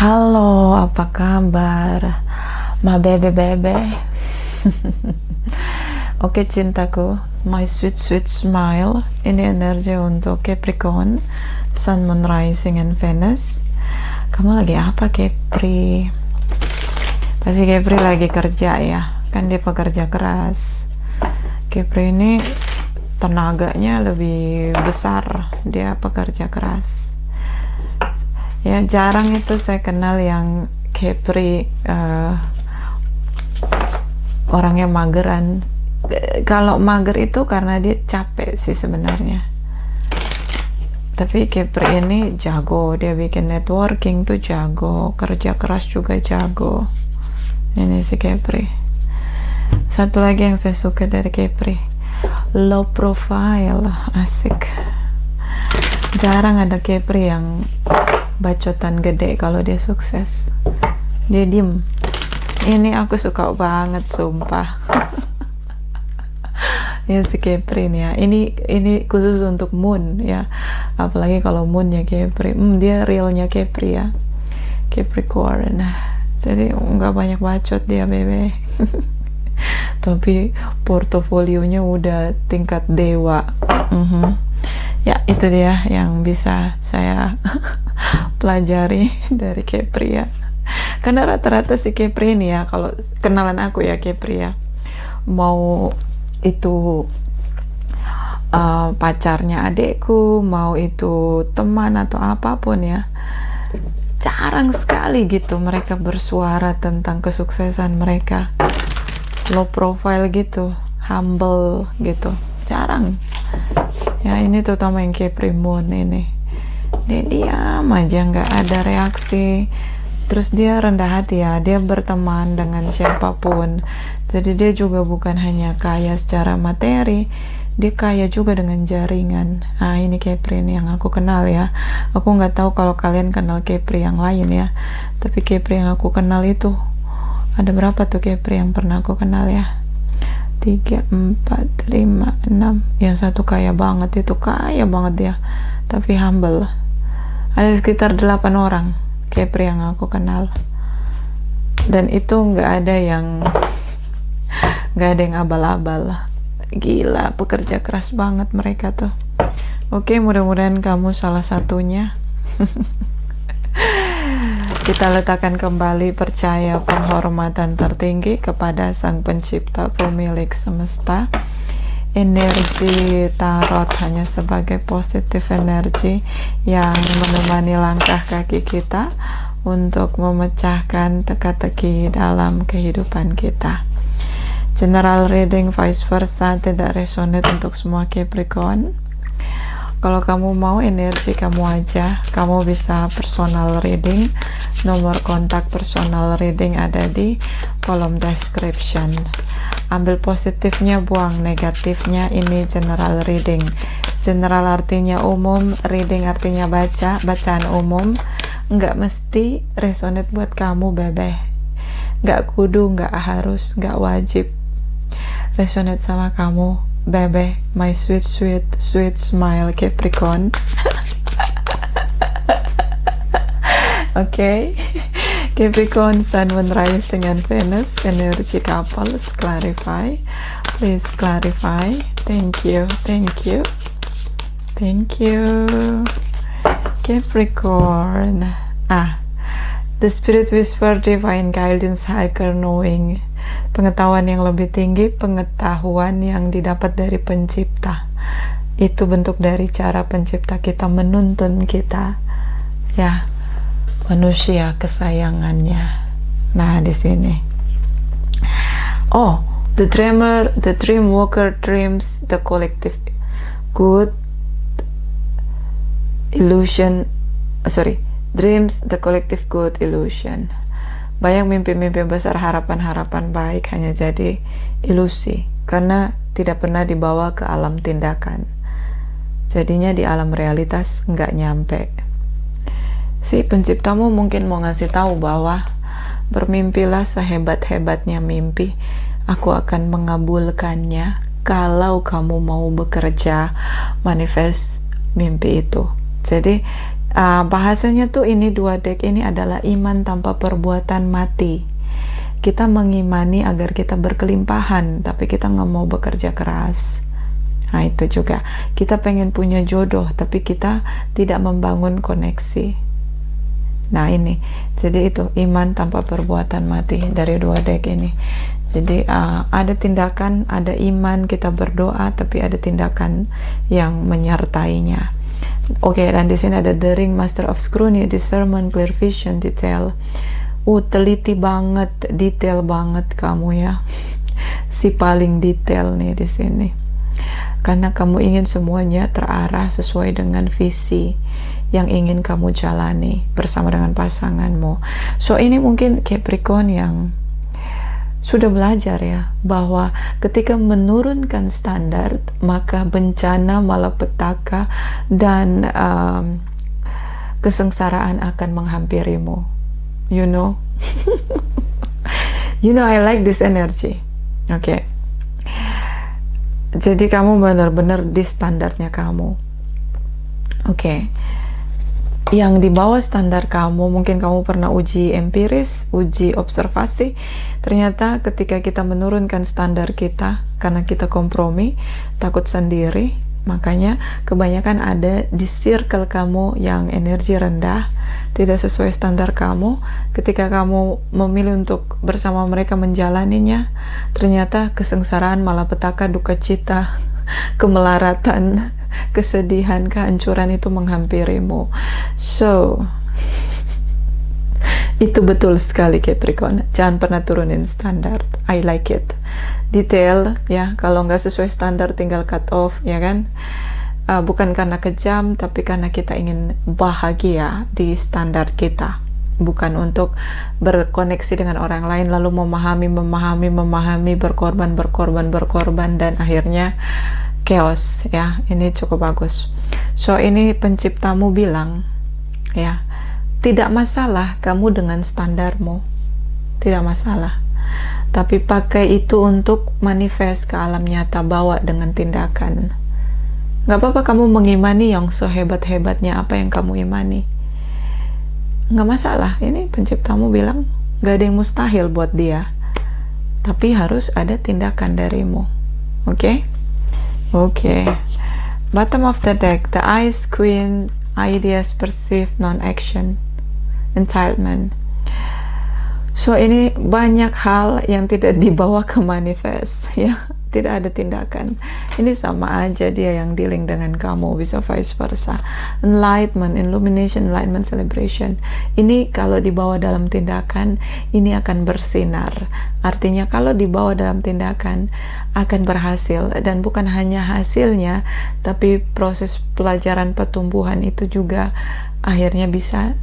Halo, apa kabar? Ma bebe. Oke cintaku, my sweet sweet smile. Ini energi untuk Capricorn, Sun, Moon, Rising, and Venus. Kamu lagi apa, Capri? Pasti Capri lagi kerja ya, kan dia pekerja keras. Capri ini tenaganya lebih besar, dia pekerja keras. Ya, jarang itu saya kenal yang Capri orangnya mageran. Kalau mager itu karena dia capek sih sebenarnya. Tapi Capri ini jago, dia bikin networking tuh jago, kerja keras juga jago. Ini si Capri. Satu lagi yang saya suka dari Capri, low profile, asik. Jarang ada Capri yang bacotan gede kalau dia sukses. Dia diem. Ini aku suka banget, sumpah. Ya si Capri nih ya. Ini khusus untuk Moon ya. Apalagi kalau Moon ya Capri. Dia realnya Capri ya. Capricorn. Jadi nggak banyak bacot dia, bebe. Tapi portofolionya udah tingkat dewa. Ya, itu dia yang bisa saya pelajari dari Capri ya. Karena rata-rata si Capri ini ya, kalau kenalan aku ya Capri ya, mau itu pacarnya adekku, mau itu teman atau apapun ya, jarang sekali gitu mereka bersuara tentang kesuksesan mereka. Low profile gitu, humble gitu, jarang. Ya, ini terutama yang Capri Moon ini, dia diam aja, nggak ada reaksi. Terus dia rendah hati ya, dia berteman dengan siapapun. Jadi dia juga bukan hanya kaya secara materi, dia kaya juga dengan jaringan. Nah, ini Capri ini yang aku kenal ya. Aku nggak tahu kalau kalian kenal Capri yang lain ya, tapi Capri yang aku kenal itu ada berapa tuh Capri yang pernah aku kenal ya? 3, 4, 5, 6. Yang satu kaya banget, itu kaya banget dia, tapi humble. Ada sekitar 8 orang Capri yang aku kenal, dan itu nggak ada yang abal-abal. Gila, pekerja keras banget mereka tuh. Oke, mudah-mudahan kamu salah satunya. Kita letakkan kembali percaya penghormatan tertinggi kepada Sang Pencipta, pemilik semesta. Energi tarot hanya sebagai positif energi yang menemani langkah kaki kita untuk memecahkan teka-teki dalam kehidupan kita. General reading vice versa tidak resonate untuk semua Capricorn. Kalau kamu mau energi kamu aja, kamu bisa personal reading. Nomor kontak personal reading ada di kolom description. Ambil positifnya, buang negatifnya. Ini general reading. General artinya umum, reading artinya bacaan umum. Nggak mesti resonate buat kamu, bebe. Nggak kudu, nggak harus, nggak wajib resonate sama kamu, bebe. My sweet sweet sweet smile Capricorn. Okay. Capricorn, Sun, Moon, Rising, and Venus energy couples, clarify, please clarify. Thank you Capricorn. The spirit whisper, divine guidance, higher knowing, pengetahuan yang lebih tinggi, pengetahuan yang didapat dari pencipta. Itu bentuk dari cara pencipta kita menuntun kita ya, manusia kesayangannya. Nah, di sini the dream walker dreams the collective good illusion, dreams the collective good illusion. Bayang mimpi-mimpi besar, harapan-harapan baik hanya jadi ilusi karena tidak pernah dibawa ke alam tindakan. Jadinya di alam realitas nggak nyampe. Si penciptamu mungkin mau ngasih tahu bahwa bermimpilah sehebat-hebatnya mimpi, aku akan mengabulkannya kalau kamu mau bekerja manifest mimpi itu. Jadi Bahasanya tuh ini dua deck ini adalah iman tanpa perbuatan mati. Kita mengimani agar kita berkelimpahan, tapi kita nggak mau bekerja keras. Nah itu juga, kita pengen punya jodoh, tapi kita tidak membangun koneksi. Nah ini, jadi itu iman tanpa perbuatan mati dari dua deck ini. Jadi ada tindakan, ada iman, kita berdoa, tapi ada tindakan yang menyertainya. Oke, dan di sini ada The Ring, Master of Scrutiny, Discernment, Clear Vision, Detail. Teliti banget, detail banget kamu ya. Si paling detail nih di sini. Karena kamu ingin semuanya terarah sesuai dengan visi yang ingin kamu jalani bersama dengan pasanganmu. So ini mungkin Capricorn yang sudah belajar ya, bahwa ketika menurunkan standar, maka bencana, malapetaka, dan kesengsaraan akan menghampirimu. You know? You know, I like this energy. Oke. Jadi kamu benar-benar di standarnya kamu. Oke. Yang di bawah standar kamu, mungkin kamu pernah uji empiris, uji observasi. Ternyata ketika kita menurunkan standar kita karena kita kompromi, takut sendiri, makanya kebanyakan ada di circle kamu yang energi rendah, tidak sesuai standar kamu. Ketika kamu memilih untuk bersama mereka menjalaninya, ternyata kesengsaraan, malapetaka, duka cita, kemelaratan, kesedihan, kehancuran itu menghampirimu. So itu betul sekali Capricorn, jangan pernah turunin standar. I like it. Detail ya, kalau nggak sesuai standar tinggal cut off ya kan. Bukan karena kejam, tapi karena kita ingin bahagia di standar kita, bukan untuk berkoneksi dengan orang lain lalu memahami, berkorban, dan akhirnya chaos ya. Ini cukup bagus. So ini penciptamu bilang ya, tidak masalah kamu dengan standarmu, tidak masalah, tapi pakai itu untuk manifest ke alam nyata, bawa dengan tindakan. Nggak apa-apa kamu mengimani yang sehebat-hebatnya apa yang kamu imani, nggak masalah. Ini penciptamu bilang nggak ada yang mustahil buat dia, tapi harus ada tindakan darimu. Oke? Okay. Bottom of the deck, the Ice Queen, ideas perceived, non-action, entitlement. So ini banyak hal yang tidak dibawa ke manifest ya, tidak ada tindakan. Ini sama aja dia yang dealing dengan kamu, bisa vice versa. Enlightenment, illumination, enlightenment, celebration. Ini kalau dibawa dalam tindakan, ini akan bersinar. Artinya kalau dibawa dalam tindakan akan berhasil, dan bukan hanya hasilnya, tapi proses pelajaran pertumbuhan itu juga akhirnya bisa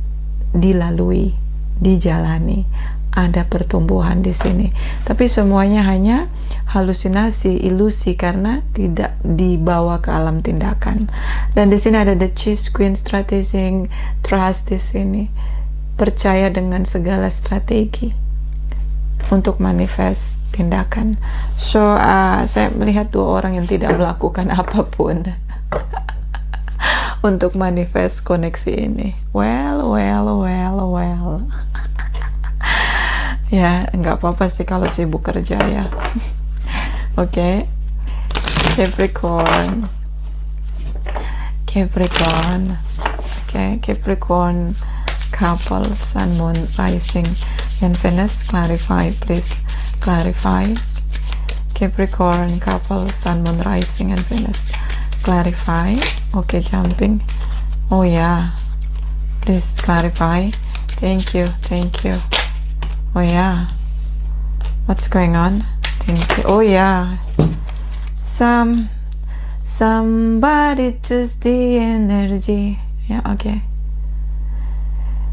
dilalui, dijalani. Ada pertumbuhan di sini, tapi semuanya hanya halusinasi, ilusi karena tidak dibawa ke alam tindakan. Dan di sini ada the Chess Queen, strategy, trust di sini, percaya dengan segala strategi untuk manifest tindakan. So saya melihat dua orang yang tidak melakukan apapun untuk manifest koneksi ini. Well. Ya, nggak apa-apa sih kalau sibuk kerja ya. Oke. Capricorn. Oke, Capricorn couple, Sun, Moon, Rising, and Venus. Clarify, please. Clarify. Capricorn couple, Sun, Moon, Rising, and Venus. Clarify. Okay, jumping. Oh yeah. Please clarify. Thank you. Oh yeah. What's going on? Thank you. Oh yeah. Somebody choose the energy. Yeah, okay.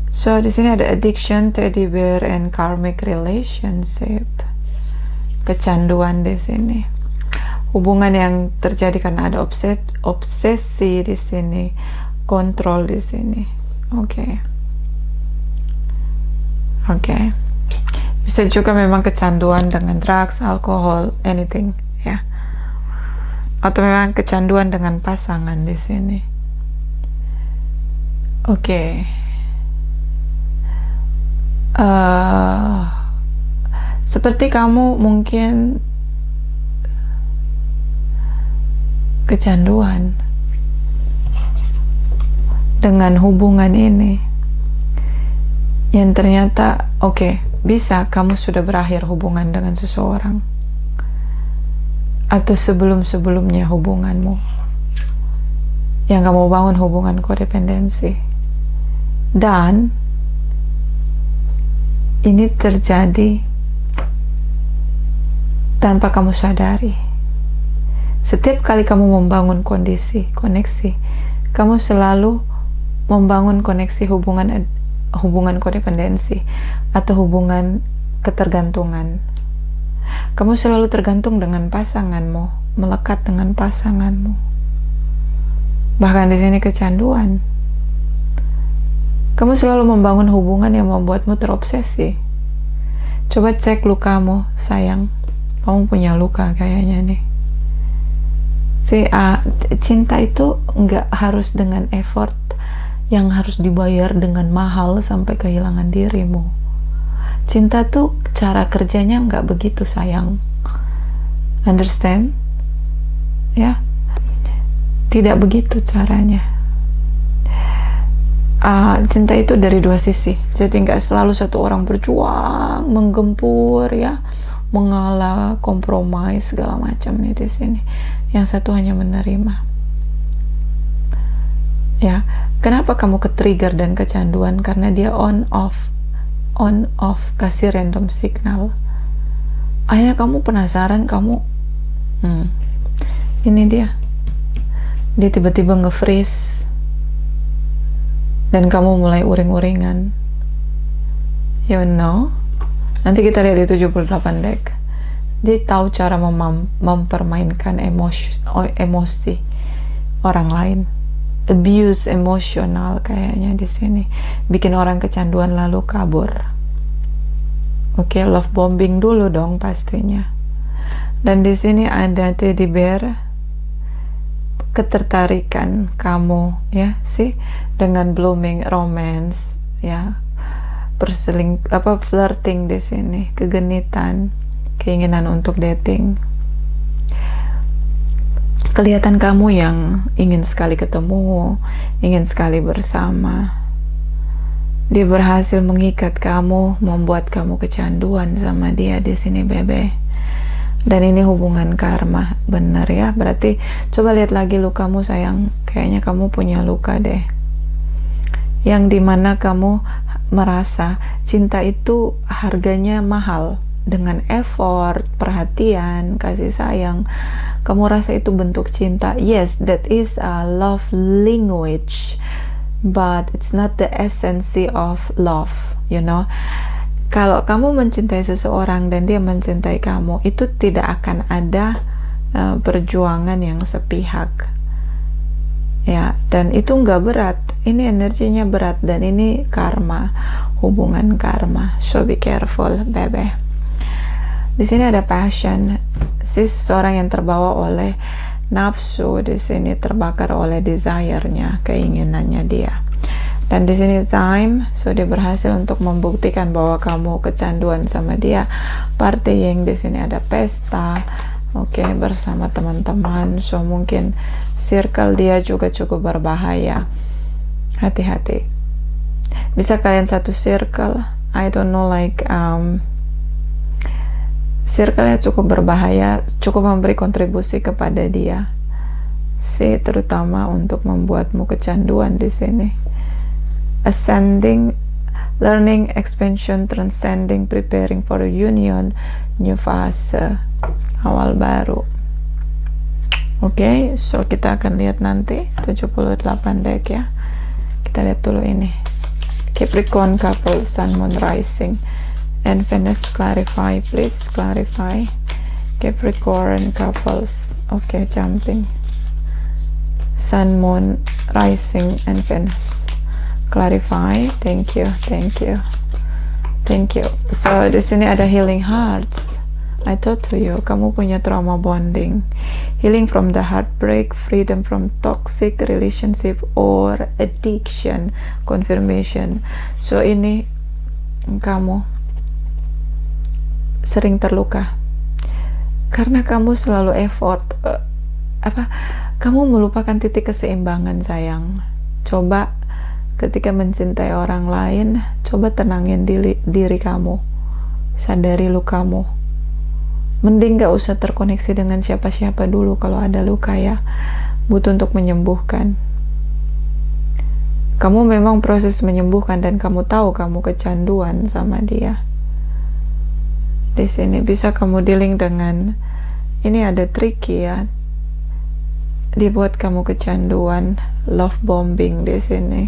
So di sini ada addiction, teddy bear, and karmic relationship. Kecanduan di sini. Hubungan yang terjadi karena ada obsesi di sini, kontrol di sini. Oke. Bisa juga memang kecanduan dengan drugs, alkohol, anything ya. Atau memang kecanduan dengan pasangan di sini. Oke. Seperti kamu mungkin kecanduan dengan hubungan ini, yang ternyata bisa kamu sudah berakhir hubungan dengan seseorang, atau sebelum-sebelumnya hubunganmu yang kamu bangun hubungan kodependensi, dan ini terjadi tanpa kamu sadari. Setiap kali kamu membangun koneksi, kamu selalu membangun koneksi hubungan kodependensi atau hubungan ketergantungan. Kamu selalu tergantung dengan pasanganmu, melekat dengan pasanganmu. Bahkan di sini kecanduan. Kamu selalu membangun hubungan yang membuatmu terobsesi. Coba cek lukamu, sayang. Kamu punya luka kayaknya nih. Cinta itu nggak harus dengan effort yang harus dibayar dengan mahal sampai kehilangan dirimu. Cinta tuh cara kerjanya nggak begitu, sayang. Understand? Ya, tidak begitu caranya. Cinta itu dari dua sisi. Jadi nggak selalu satu orang berjuang, menggempur, ya, mengalah, kompromi segala macam nih di sini. Yang satu hanya menerima. Ya, kenapa kamu ke-trigger dan kecanduan? Karena dia on off, kasih random signal. Akhirnya kamu penasaran, ini dia tiba-tiba nge-freeze dan kamu mulai uring-uringan. You know? Nanti kita lihat di 78 deck. Dia tahu cara mempermainkan emosi orang lain. Abuse emosional kayaknya di sini. Bikin orang kecanduan lalu kabur. Love bombing dulu dong pastinya. Dan di sini ada teddy bear. Ketertarikan kamu, ya, dengan blooming romance, ya. Flirting di sini, kegenitan, keinginan untuk dating. Kelihatan kamu yang ingin sekali ketemu, ingin sekali bersama. Dia berhasil mengikat kamu, membuat kamu kecanduan sama dia di sini, bebe. Dan ini hubungan karma, bener ya. Berarti coba lihat lagi lukamu, sayang. Kayaknya kamu punya luka deh, yang dimana kamu merasa cinta itu harganya mahal. Dengan effort, perhatian, kasih sayang, kamu rasa itu bentuk cinta. Yes, that is a love language, but it's not the essence of love, you know. Kalau kamu mencintai seseorang dan dia mencintai kamu, itu tidak akan ada perjuangan yang sepihak, ya. Dan itu nggak berat. Ini energinya berat, dan ini karma, hubungan karma. So be careful, bebe. Di sini ada passion, seseorang yang terbawa oleh nafsu, di sini terbakar oleh desire-nya, keinginannya dia. Dan di sini time, so dia berhasil untuk membuktikan bahwa kamu kecanduan sama dia. Partying, di sini ada pesta, bersama teman-teman. So mungkin circle dia juga cukup berbahaya. Hati-hati. Bisa kalian satu circle, I don't know, circle-nya cukup berbahaya, cukup memberi kontribusi kepada dia, terutama untuk membuatmu kecanduan di sini. Ascending, learning, expansion, transcending, preparing for a union, new fase, awal baru. So kita akan lihat nanti 78 deck ya. Kita lihat dulu ini. Capricorn couple, Sun, Moon, Rising, and Venus. Clarify, please, clarify. Capricorn couples. Jumping. Sun, Moon, Rising, and Venus. Clarify. Thank you. So di sini ada healing hearts. I told to you, kamu punya trauma bonding, healing from the heartbreak, freedom from toxic relationship or addiction, confirmation. So ini kamu sering terluka karena kamu selalu effort, kamu melupakan titik keseimbangan, sayang. Coba ketika mencintai orang lain, coba tenangin diri kamu, sadari lukamu. Mending gak usah terkoneksi dengan siapa-siapa dulu kalau ada luka ya, butuh untuk menyembuhkan. Kamu memang proses menyembuhkan dan kamu tahu kamu kecanduan sama dia. Di sini bisa kamu dealing dengan, ini ada tricky ya, dibuat kamu kecanduan, love bombing di sini.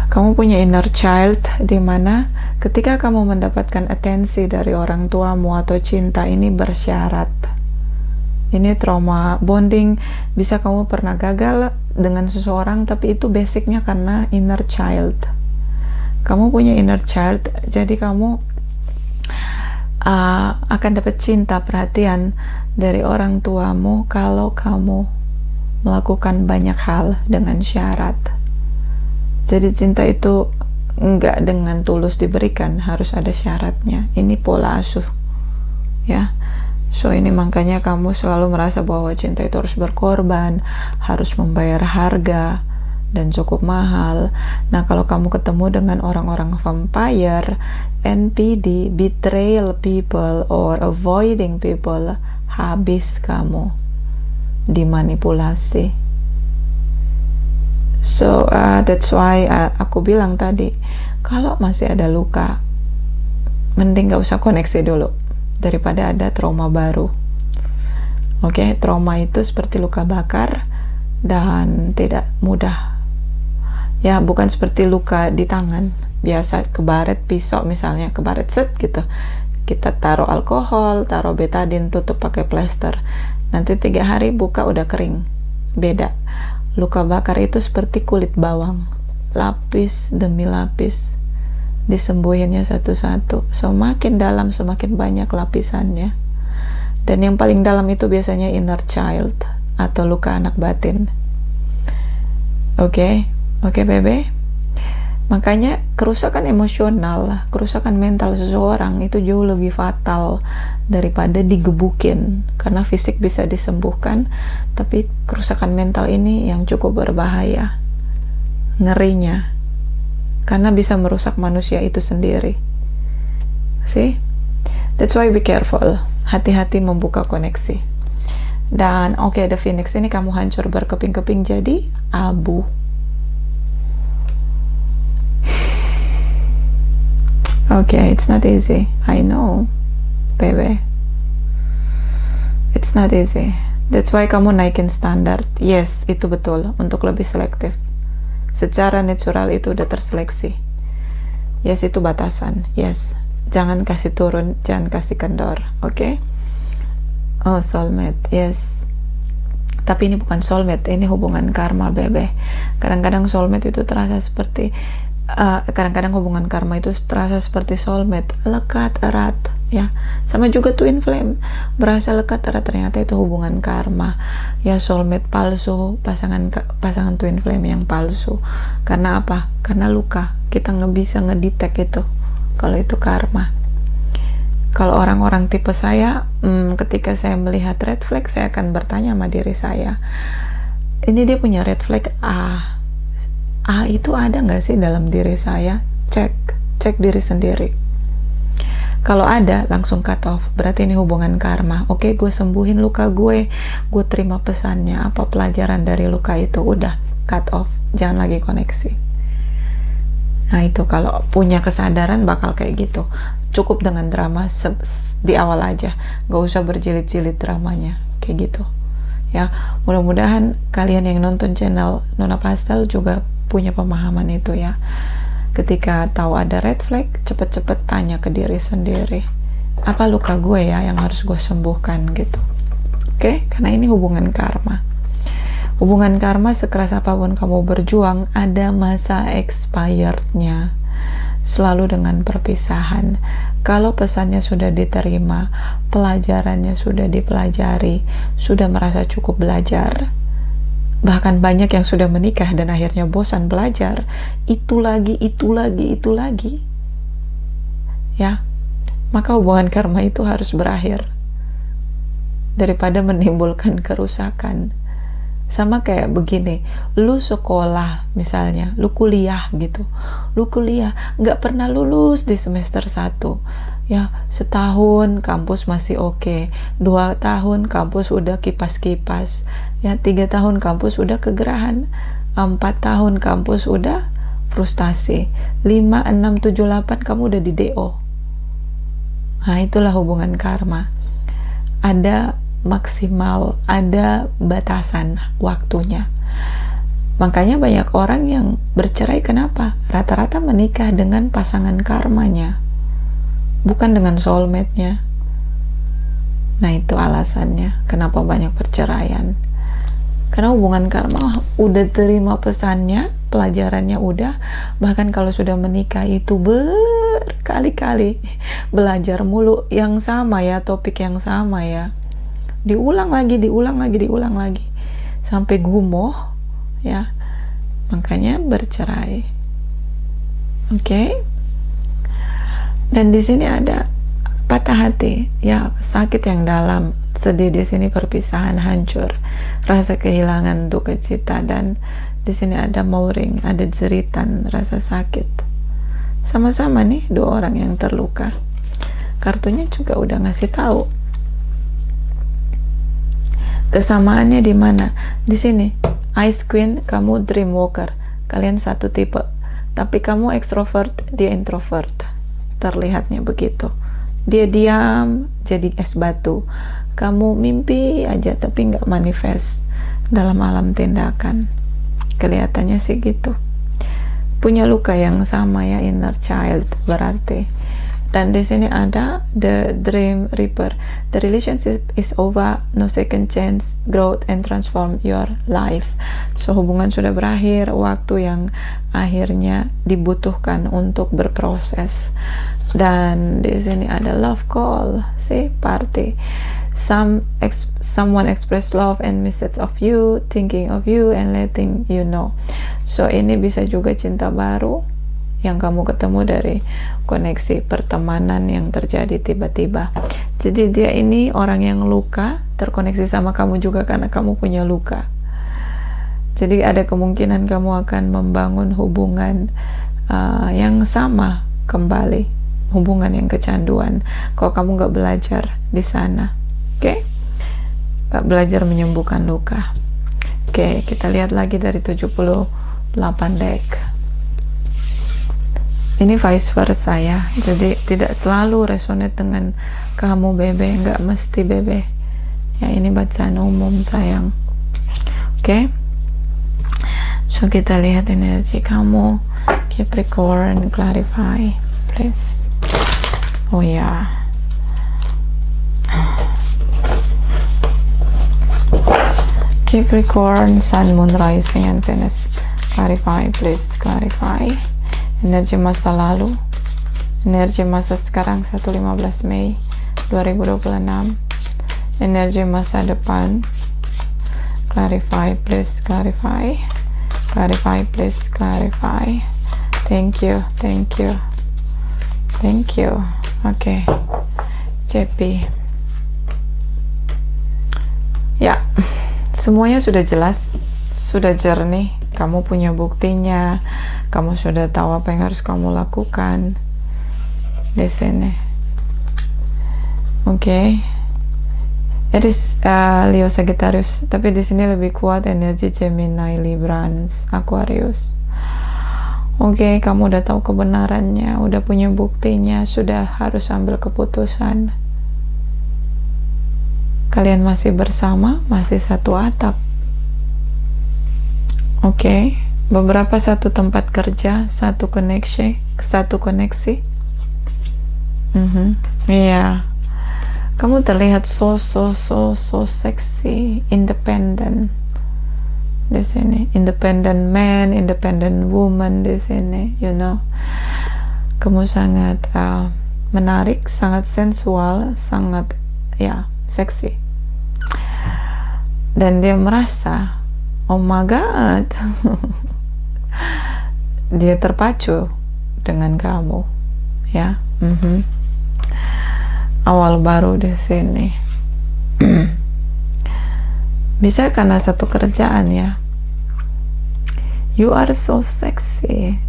Kamu punya inner child di mana ketika kamu mendapatkan atensi dari orang tuamu atau cinta ini bersyarat. Ini trauma bonding, bisa kamu pernah gagal dengan seseorang tapi itu basicnya karena inner child. Kamu punya inner child, jadi kamu akan dapat cinta, perhatian dari orang tuamu kalau kamu melakukan banyak hal dengan syarat. Jadi cinta itu enggak dengan tulus diberikan, harus ada syaratnya. Ini pola asuh ya. So ini makanya kamu selalu merasa bahwa cinta itu harus berkorban, harus membayar harga dan cukup mahal. Nah kalau kamu ketemu dengan orang-orang vampire, NPD, betrayal people or avoiding people, habis kamu dimanipulasi. So that's why aku bilang tadi, kalau masih ada luka, mending gak usah koneksi dulu daripada ada trauma baru. Oke, trauma itu seperti luka bakar dan tidak mudah ya, bukan seperti luka di tangan biasa, kebaret pisau misalnya, kebaret set gitu, kita taruh alkohol, taruh betadine, tutup pakai plester, nanti 3 hari buka udah kering. Beda. Luka bakar itu seperti kulit bawang, lapis demi lapis, disembuhinnya satu-satu, semakin dalam semakin banyak lapisannya. Dan yang paling dalam itu biasanya inner child atau luka anak batin. Oke, bebe. Makanya kerusakan emosional, kerusakan mental seseorang itu jauh lebih fatal daripada digebukin, karena fisik bisa disembuhkan, tapi kerusakan mental ini yang cukup berbahaya ngerinya, karena bisa merusak manusia itu sendiri. See? That's why be careful, hati-hati membuka koneksi. Dan oke, the Phoenix ini kamu hancur berkeping-keping jadi abu. Okay, it's not easy. I know, baby. It's not easy. That's why kamu naikin standar. Yes, itu betul, untuk lebih selektif. Secara natural itu udah terseleksi. Yes, itu batasan. Yes, jangan kasih turun, jangan kasih kendor. Oke? Oh, soulmate. Yes. Tapi ini bukan soulmate, ini hubungan karma, bebe. Kadang-kadang soulmate itu terasa seperti kadang-kadang hubungan karma itu terasa seperti soulmate, lekat erat ya, sama juga twin flame, berasa lekat erat, ternyata itu hubungan karma ya. Soulmate palsu, pasangan twin flame yang palsu. Karena apa? Karena luka, kita nggak bisa ngedetect itu kalau itu karma. Kalau orang-orang tipe saya, ketika saya melihat red flag, saya akan bertanya sama diri saya, ini dia punya red flag itu ada nggak sih dalam diri saya? Cek diri sendiri. Kalau ada, langsung cut off, berarti ini hubungan karma. Oke, gue sembuhin luka gue terima pesannya, apa pelajaran dari luka itu, udah cut off, jangan lagi koneksi. Nah itu kalau punya kesadaran bakal kayak gitu. Cukup dengan drama di awal aja, nggak usah berjilid-jilid dramanya kayak gitu ya. Mudah-mudahan kalian yang nonton channel Nona Pastel juga punya pemahaman itu ya. Ketika tahu ada red flag, cepet-cepet tanya ke diri sendiri, apa luka gue ya yang harus gue sembuhkan gitu. Oke? Karena ini hubungan karma. Hubungan karma, sekeras apapun kamu berjuang, ada masa expirednya. selalu dengan perpisahan. Kalau pesannya sudah diterima, pelajarannya sudah dipelajari, sudah merasa cukup belajar, bahkan banyak yang sudah menikah dan akhirnya bosan belajar, itu lagi, ya, maka hubungan karma itu harus berakhir daripada menimbulkan kerusakan. Sama kayak begini, lu sekolah misalnya, lu kuliah gitu, nggak pernah lulus di semester 1, ya, setahun kampus masih oke, 2 tahun kampus udah kipas-kipas, ya, 3 tahun kampus udah kegerahan, 4 tahun kampus udah frustasi, 5, 6, 7, 8 kamu udah di DO. Nah, itulah hubungan karma. Ada maksimal, ada batasan waktunya. Makanya banyak orang yang bercerai. Kenapa? Rata-rata menikah dengan pasangan karmanya, bukan dengan soulmate-nya. Nah, itu alasannya kenapa banyak perceraian. Karena hubungan karma udah terima pesannya, pelajarannya udah, bahkan kalau sudah menikah itu berkali-kali belajar mulu yang sama ya, topik yang sama ya, diulang lagi sampai gumoh ya, makanya bercerai. Oke. Dan di sini ada patah hati ya, sakit yang dalam, sedih di sini, perpisahan, hancur, rasa kehilangan, duka cita, dan di sini ada mauring, ada jeritan, rasa sakit. Sama-sama nih dua orang yang terluka. Kartunya juga udah ngasih tahu kesamaannya di mana. Di sini Ice Queen, kamu Dream Walker, kalian satu tipe, tapi kamu extrovert, dia introvert, terlihatnya begitu. Dia diam jadi es batu, kamu mimpi aja tapi nggak manifest dalam alam tindakan, kelihatannya sih gitu. Punya luka yang sama ya, inner child berarti. Dan di sini ada the Dream Reaper. The relationship is over, no second chance, growth and transform your life. So hubungan sudah berakhir, waktu yang akhirnya dibutuhkan untuk berproses. Dan di sini ada love call, see, party. Someone express love and message of you, thinking of you and letting you know. So ini bisa juga cinta baru yang kamu ketemu dari koneksi pertemanan yang terjadi tiba-tiba. Jadi dia ini orang yang luka, terkoneksi sama kamu juga karena kamu punya luka. Jadi ada kemungkinan kamu akan membangun hubungan yang sama kembali, hubungan yang kecanduan, kalau kamu nggak belajar di sana. Oke? Nggak belajar menyembuhkan luka. Oke, kita lihat lagi dari 78 deck. Ini vice versa ya, jadi tidak selalu resonate dengan kamu bebe, nggak mesti bebe ya, ini bacaan umum sayang. Oke. So kita lihat energi kamu Capricorn, clarify please. Oh ya, Capricorn, Sun, Moon, Rising, and Venus, clarify please, clarify energi masa lalu, energi masa sekarang 1-15 Mei 2026, energi masa depan, clarify please, clarify please, clarify. Thank you. Oke, CP ya, semuanya sudah jelas, sudah jernih, kamu punya buktinya, kamu sudah tahu apa yang harus kamu lakukan di sini. Oke. Aries, Leo, Sagittarius, tapi di sini lebih kuat energi Gemini, Libra, Aquarius. Oke, kamu udah tahu kebenarannya, udah punya buktinya, sudah harus ambil keputusan. Kalian masih bersama, masih satu atap. Oke, beberapa satu tempat kerja, satu koneksi. Iya. Kamu terlihat so seksi, independent di sini, independent man, independent woman di sini, you know. Kamu sangat menarik, sangat sensual, sangat seksi. Dan dia merasa, oh my god, dia terpacu dengan kamu, ya. Awal baru di sini. Bisa karena satu kerjaan, ya. You are so sexy.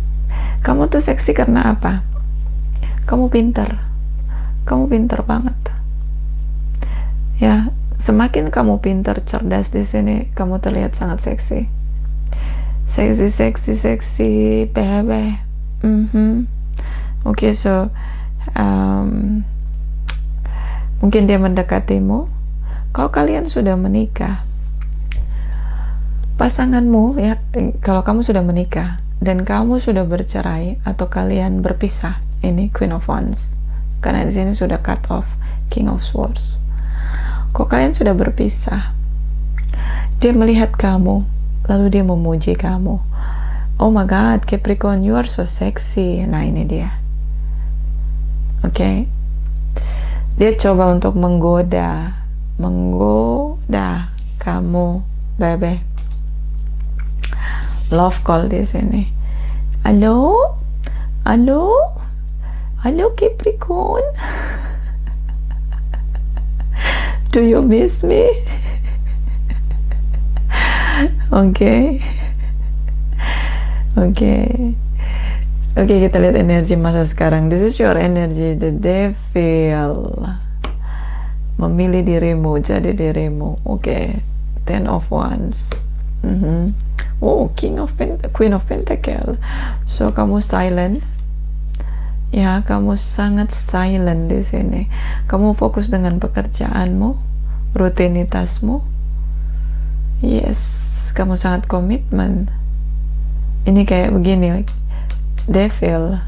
Kamu tuh seksi karena apa? Kamu pintar. Kamu pintar banget. Ya, semakin kamu pintar, cerdas di sini, kamu terlihat sangat seksi. Seksi, bebe. Oke, so mungkin dia mendekatimu. Kalau kalian sudah menikah, pasanganmu, ya, kalau kamu sudah menikah dan kamu sudah bercerai atau kalian berpisah, ini Queen of Wands, karena di sini sudah cut off King of Swords. Kalau kalian sudah berpisah, dia melihat kamu, lalu dia memuji kamu. Oh my god, Capricorn, you are so sexy. Nah, ini dia. Oke. Dia coba untuk menggoda kamu, bebe. Love call di sini. Halo Capricorn. Do you miss me? Oke, kita lihat energi masa sekarang. This is your energy, the devil. Memilih dirimu, jadi dirimu. Ten of Wands. Oh, Queen of Pentacle. So kamu silent. Ya, kamu sangat silent di sini. Kamu fokus dengan pekerjaanmu, rutinitasmu. Yes, kamu sangat komitmen. Ini kayak begini, Devil,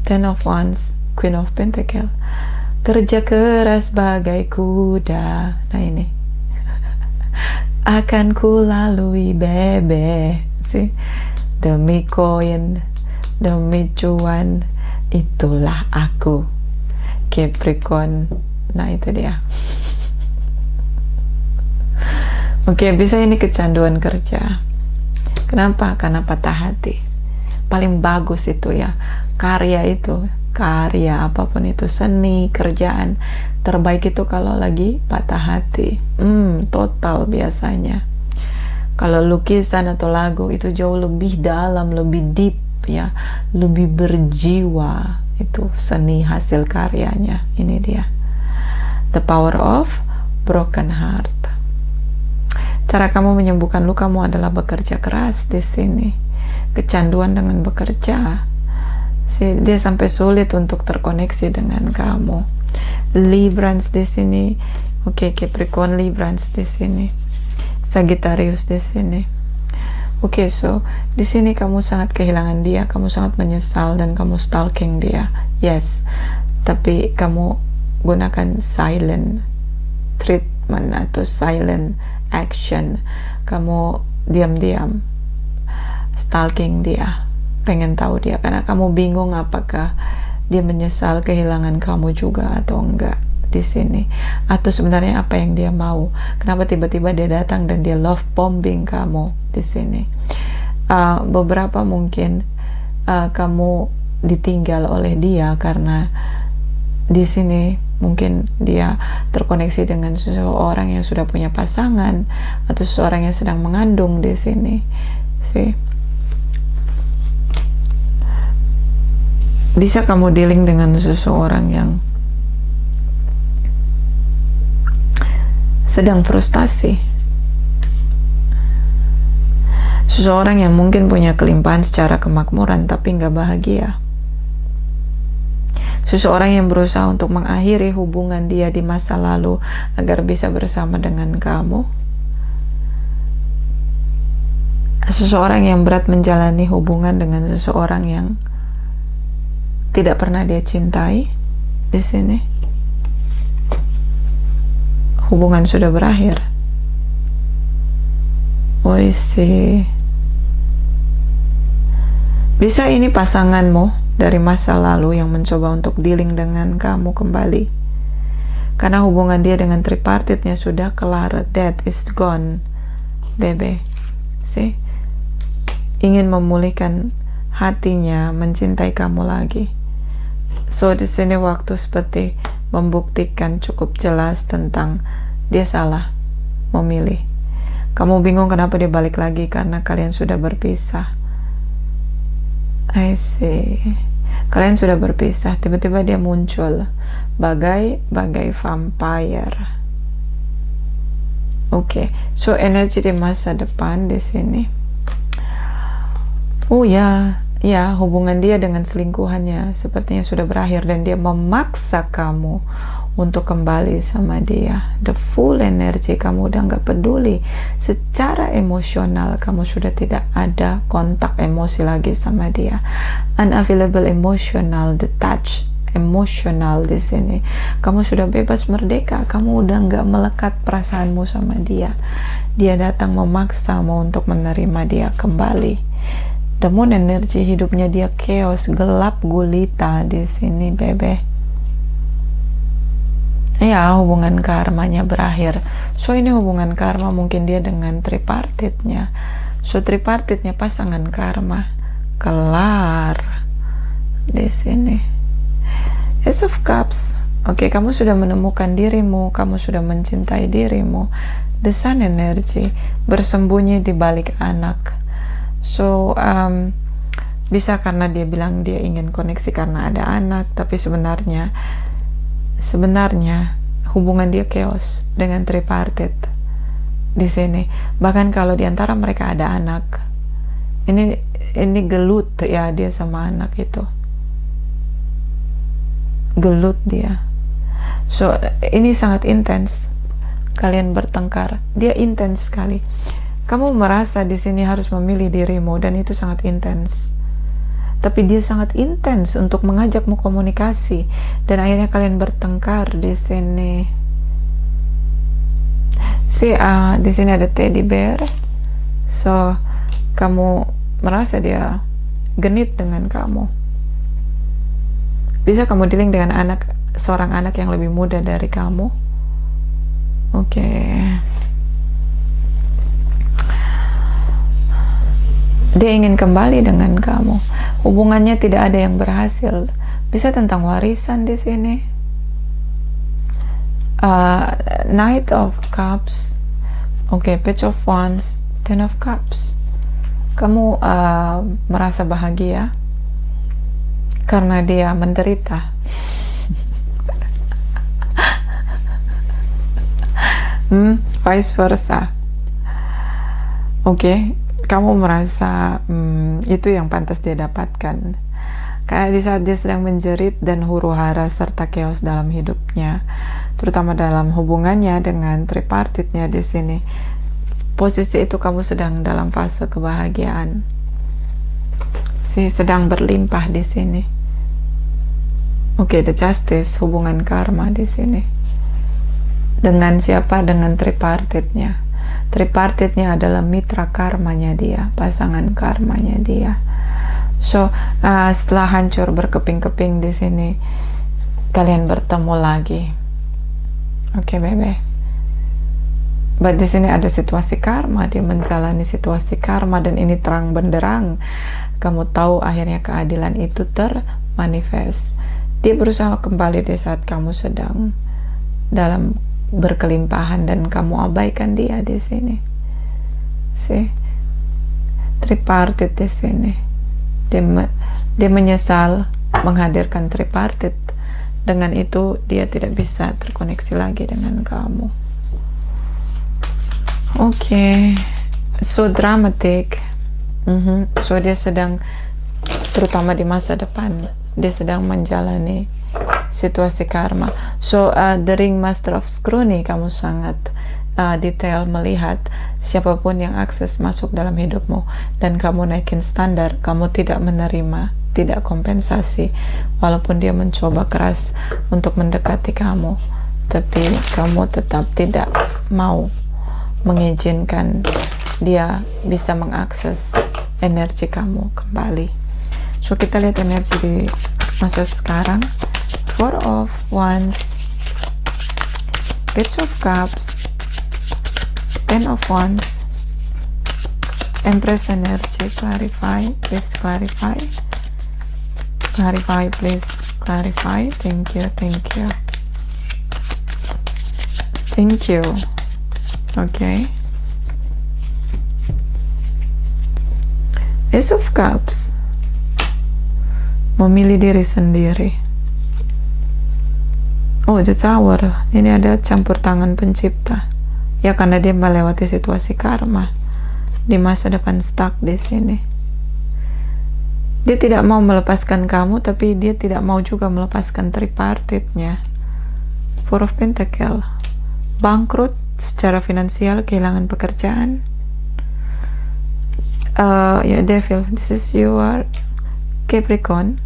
Ten of Wands, Queen of Pentacle. Kerja keras bagai kuda. Nah, ini. Akan ku lalui, bebe. Sih, demi koin, demi cuan, itulah aku, Capricorn. Nah, itu dia. Bisa ini kecanduan kerja. Kenapa? Karena patah hati. Paling bagus itu, ya, karya apapun itu, seni, kerjaan terbaik itu kalau lagi patah hati. Total biasanya. Kalau lukisan atau lagu itu jauh lebih dalam, lebih deep, ya, lebih berjiwa. Itu seni hasil karyanya. Ini dia, the power of broken heart. Cara kamu menyembuhkan lukamu adalah bekerja keras di sini. Kecanduan dengan bekerja. Dia sampai sulit untuk terkoneksi dengan kamu. Librans di sini. Capricorn, Librans di sini. Sagittarius di sini. So di sini kamu sangat kehilangan dia, kamu sangat menyesal dan kamu stalking dia. Yes, tapi kamu gunakan silent treatment atau silent action. Kamu diam-diam stalking dia, pengen tahu dia, karena kamu bingung apakah dia menyesal kehilangan kamu juga atau enggak di sini, atau sebenarnya apa yang dia mau. Kenapa tiba-tiba dia datang dan dia love bombing kamu di sini. Beberapa mungkin kamu ditinggal oleh dia karena di sini mungkin dia terkoneksi dengan seseorang yang sudah punya pasangan atau seseorang yang sedang mengandung di sini. Bisa kamu dealing dengan seseorang yang sedang frustasi. Seseorang yang mungkin punya kelimpahan secara kemakmuran tapi nggak bahagia. Seseorang yang berusaha untuk mengakhiri hubungan dia di masa lalu agar bisa bersama dengan kamu. Seseorang yang berat menjalani hubungan dengan seseorang yang tidak pernah dia cintai di sini. Hubungan sudah berakhir. Bisa ini pasanganmu dari masa lalu yang mencoba untuk dealing dengan kamu kembali. Karena hubungan dia dengan tripartitnya sudah kelar, that is gone, bebe. See? Ingin memulihkan hatinya, mencintai kamu lagi. So di sini waktu seperti membuktikan cukup jelas tentang dia salah memilih. Kamu bingung kenapa dia balik lagi, karena kalian sudah berpisah. I see. Kalian sudah berpisah, tiba-tiba dia muncul bagai vampire. Oke, so energi di masa depan di sini. Oh ya, hubungan dia dengan selingkuhannya sepertinya sudah berakhir dan dia memaksa kamu untuk kembali sama dia. The full energy, kamu udah nggak peduli. Secara emosional kamu sudah tidak ada kontak emosi lagi sama dia. Unavailable emotional, detached emosional di sini. Kamu sudah bebas merdeka. Kamu udah nggak melekat perasaanmu sama dia. Dia datang memaksa mau untuk menerima dia kembali. Namun energi hidupnya dia chaos, gelap gulita di sini, bebe. Ya, hubungan karmanya berakhir. So ini hubungan karma mungkin dia dengan tripartitnya. So tripartitnya pasangan karma kelar di sini. Ace of Cups. Oke, kamu sudah menemukan dirimu, kamu sudah mencintai dirimu. The Sun energy bersembunyi di balik anak. So bisa karena dia bilang dia ingin koneksi karena ada anak, tapi sebenarnya hubungan dia chaos dengan tripartit di sini. Bahkan kalau diantara mereka ada anak, ini gelut ya dia sama anak itu, gelut dia. So ini sangat intens, kalian bertengkar, dia intens sekali. Kamu merasa di sini harus memilih dirimu dan itu sangat intens. Tapi dia sangat intens untuk mengajakmu komunikasi dan akhirnya kalian bertengkar di sini. Di sini ada teddy bear. So kamu merasa dia genit dengan kamu. Bisa kamu dealing dengan seorang anak yang lebih muda dari kamu. Oke. Dia ingin kembali dengan kamu. Hubungannya tidak ada yang berhasil. Bisa tentang warisan di sini. Knight of Cups. Oke, Page of Wands, Ten of Cups. Kamu merasa bahagia karena dia menderita. Vice versa. Oke. Kamu merasa itu yang pantas dia dapatkan. Karena di saat dia sedang menjerit dan huru-hara serta chaos dalam hidupnya, terutama dalam hubungannya dengan tripartitnya di sini, posisi itu kamu sedang dalam fase kebahagiaan. Sedang berlimpah di sini. Oke, the justice, hubungan karma di sini. Dengan siapa? Dengan tripartitnya. Tripartitnya adalah mitra karmanya dia, pasangan karmanya dia. So setelah hancur berkeping-keping di sini, kalian bertemu lagi. Oke, bebe. But di sini ada situasi karma, dia menjalani situasi karma dan ini terang benderang. Kamu tahu akhirnya keadilan itu termanifest. Dia berusaha kembali di saat kamu sedang dalam berkelimpahan dan kamu abaikan dia di sini. Tripartit di sini. Dia menyesal menghadirkan tripartit. Dengan itu dia tidak bisa terkoneksi lagi dengan kamu. Oke. So dramatic. So dia sedang, terutama di masa depan, dia sedang menjalani situasi karma. So the ring master of scrutiny, kamu sangat detail melihat siapapun yang akses masuk dalam hidupmu dan kamu naikin standar, kamu tidak menerima, tidak kompensasi walaupun dia mencoba keras untuk mendekati kamu, tapi kamu tetap tidak mau mengizinkan dia bisa mengakses energi kamu kembali. So kita lihat energi di masa sekarang. Four of Wands, Page of Cups, Ten of Wands, Empress energy. Clarify, please clarify. Clarify, please clarify. Thank you, thank you, thank you. Okay. Ace of Cups, memilih diri sendiri. Oh, The Tower, ini ada campur tangan pencipta. Ya, karena dia melewati situasi karma di masa depan, stuck di sini. Dia tidak mau melepaskan kamu, tapi dia tidak mau juga melepaskan tripartitnya. Four of Pentacle, bangkrut secara finansial, kehilangan pekerjaan. Ya, Devil, this is your Capricorn.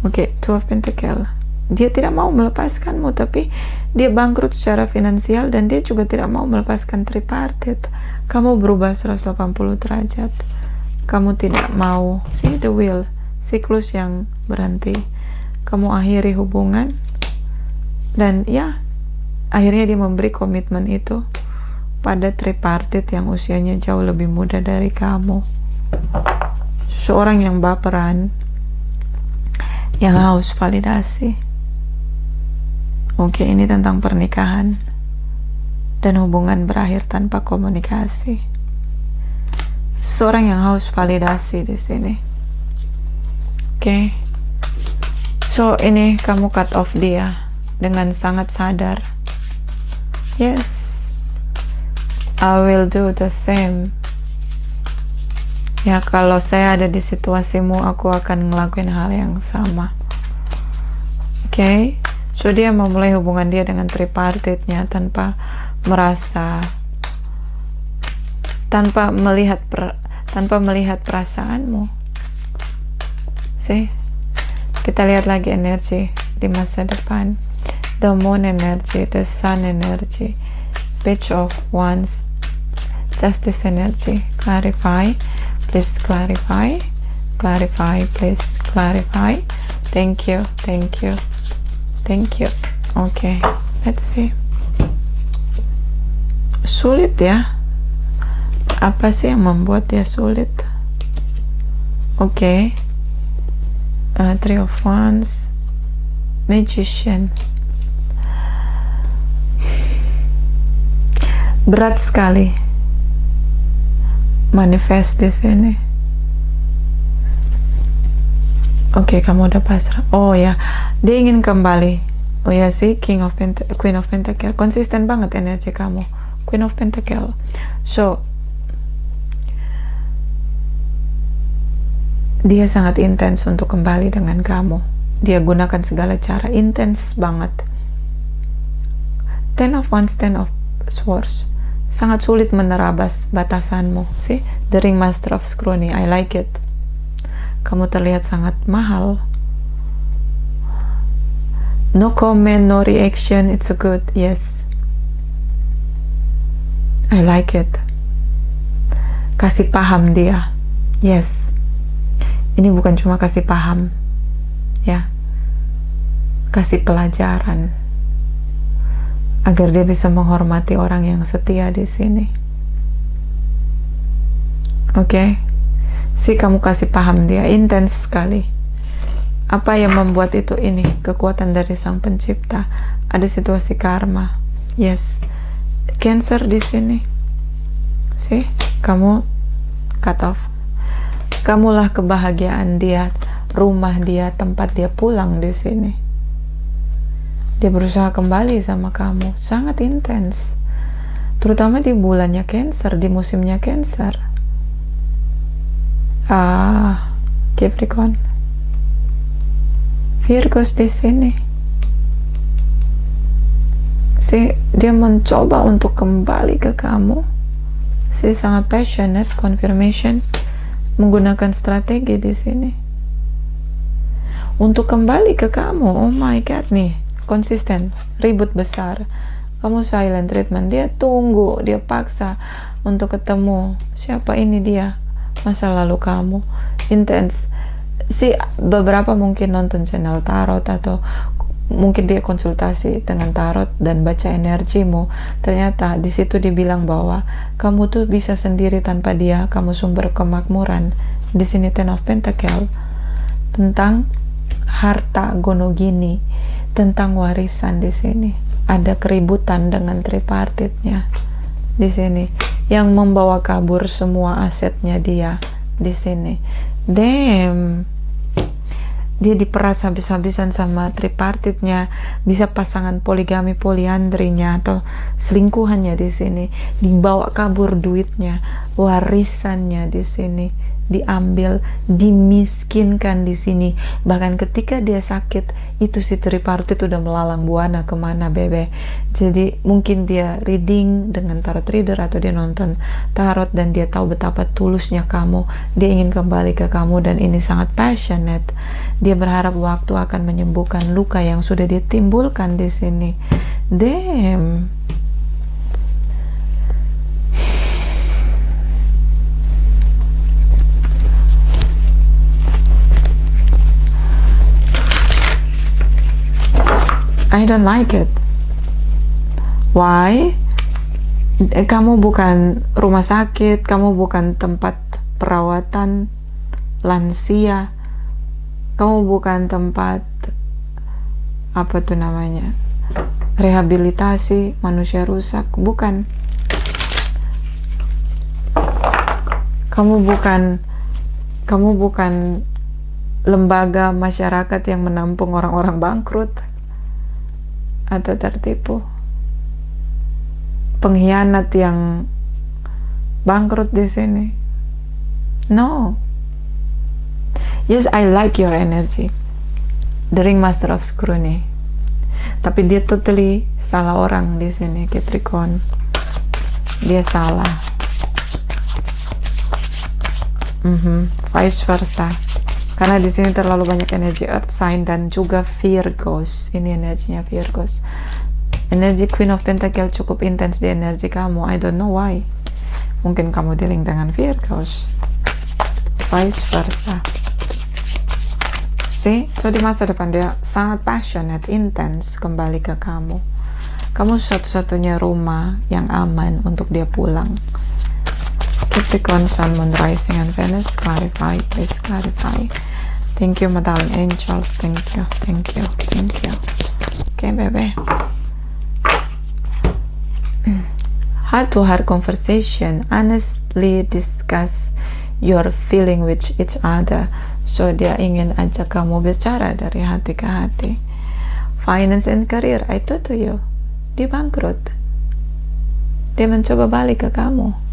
Oke, Two of Pentacle. Dia tidak mau melepaskanmu, tapi dia bangkrut secara finansial, dan dia juga tidak mau melepaskan tripartit. Kamu berubah 180 derajat. Kamu tidak mau, see the wheel, siklus yang berhenti. Kamu akhiri hubungan, dan ya, akhirnya dia memberi komitmen itu pada tripartit yang usianya jauh lebih muda dari kamu. Seorang yang baperan, yang haus validasi. Oke, ini tentang pernikahan dan hubungan berakhir tanpa komunikasi. Seorang yang haus validasi di sini. Oke. So, ini kamu cut off dia dengan sangat sadar. Yes, I will do the same. Ya, kalau saya ada di situasimu, aku akan ngelakuin hal yang sama. Oke. So, dia memulai hubungan dia dengan tripartitnya tanpa merasa, tanpa melihat perasaanmu. See? Kita lihat lagi energi di masa depan. The Moon energy, the Sun energy, Page of Wands, Justice energy. Clarify, please clarify. Clarify, please clarify. Thank you, thank you, thank you. Okay, let's see. Sulit ya? Apa sih yang membuat dia sulit? Oke. Three of Wands, Magician. Berat sekali manifest di sini. Oke, kamu udah pasrah. Oh ya, dia ingin kembali. Oh ya sih, Queen of Pentacle. Konsisten banget energi kamu. Queen of Pentacle. So, dia sangat intens untuk kembali dengan kamu. Dia gunakan segala cara, intens banget. Ten of Wands, Ten of Swords. Sangat sulit menerabas batasanmu. See? The Ring Master of Scrutiny. I like it. Kamu terlihat sangat mahal. No comment, no reaction. It's a good. Yes. I like it. Kasih paham dia. Yes. Ini bukan cuma kasih paham. Ya. Kasih pelajaran. Agar dia bisa menghormati orang yang setia di sini. Oke. Si kamu kasih paham dia, intens sekali. Apa yang membuat itu ini? Kekuatan dari Sang Pencipta. Ada situasi karma. Yes. Cancer di sini. Si, kamu cut off. Kamulah kebahagiaan dia, rumah dia, tempat dia pulang di sini. Dia berusaha kembali sama kamu, sangat intens. Terutama di bulannya Cancer, di musimnya Cancer. Capricorn. Virgos di sini. Dia mencoba untuk kembali ke kamu. Sangat passionate, confirmation, menggunakan strategi di sini. Untuk kembali ke kamu, oh my god nih. Konsisten, ribut besar. Kamu silent treatment, dia tunggu, dia paksa untuk ketemu. Siapa ini dia? Masa lalu kamu intens. si beberapa mungkin nonton channel tarot atau mungkin dia konsultasi dengan tarot dan baca energimu, ternyata di situ dibilang bahwa kamu tuh bisa sendiri tanpa dia, kamu sumber kemakmuran. Di sini Ten of Pentacle tentang harta gonogini, tentang warisan. Di sini ada keributan dengan tripartitnya di sini yang membawa kabur semua asetnya dia di sini. Damn, dia diperas habis-habisan sama tripartitnya, bisa pasangan poligami poliandrinya atau selingkuhannya di sini, dibawa kabur duitnya, warisannya di sini diambil, dimiskinkan di sini. Bahkan ketika dia sakit, itu si tripartit udah melalang buana kemana bebe. Jadi mungkin dia reading dengan tarot reader atau dia nonton tarot dan dia tahu betapa tulusnya kamu, dia ingin kembali ke kamu dan ini sangat passionate. Dia berharap waktu akan menyembuhkan luka yang sudah ditimbulkan di sini. Damn. I don't like it. Why? Kamu bukan rumah sakit, kamu bukan tempat perawatan lansia, kamu bukan tempat apa tuh namanya, rehabilitasi manusia rusak, bukan. Kamu bukan lembaga masyarakat yang menampung orang-orang bangkrut atau tertipu, pengkhianat yang bangkrut di sini. No. Yes, I like your energy, the Ring Master of Screw nih. Tapi dia totally salah orang di sini, Capricorn. Dia salah. Vice versa. Karena di sini terlalu banyak energi Earth sign dan juga Virgos. Ini energinya Virgos. Energi Queen of Pentacle cukup intens di energi kamu. I don't know why. Mungkin kamu dealing dengan Virgos. Vice versa. See? So di masa depan dia sangat passionate, intens kembali ke kamu. Kamu satu-satunya rumah yang aman untuk dia pulang. Capricorn, Sun, Moon, Rising, and Venus. Clarify, please clarify. Thank you, Madam Angels. Thank you, thank you, thank you. Okay, baby. Heart-to-heart conversation. Honestly discuss your feeling with each other. So dia ingin ajak kamu bicara dari hati ke hati. Finance and career. I told to you, dia bangkrut. Dia mencoba balik ke kamu.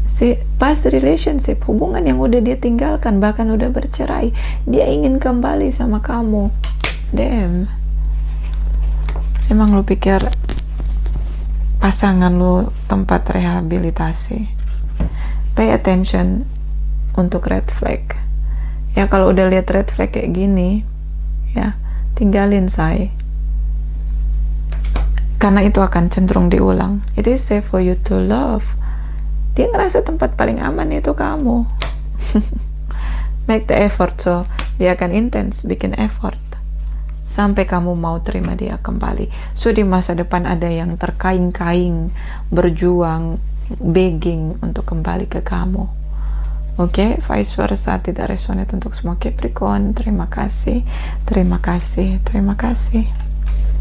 Si past relationship, hubungan yang udah dia tinggalkan, bahkan udah bercerai, dia ingin kembali sama kamu. Damn. Emang lu pikir pasangan lu tempat rehabilitasi? Pay attention untuk red flag. Ya kalau udah lihat red flag kayak gini, ya tinggalin say. Karena itu akan cenderung diulang. It is safe for you to love. Dia ngerasa tempat paling aman itu kamu. Make the effort, so dia akan intens bikin effort sampai kamu mau terima dia kembali. So di masa depan ada yang terkaing-kaing, berjuang, begging untuk kembali ke kamu. Oke, vice versa tidak resonate untuk semua Capricorn. Terima kasih, terima kasih, terima kasih.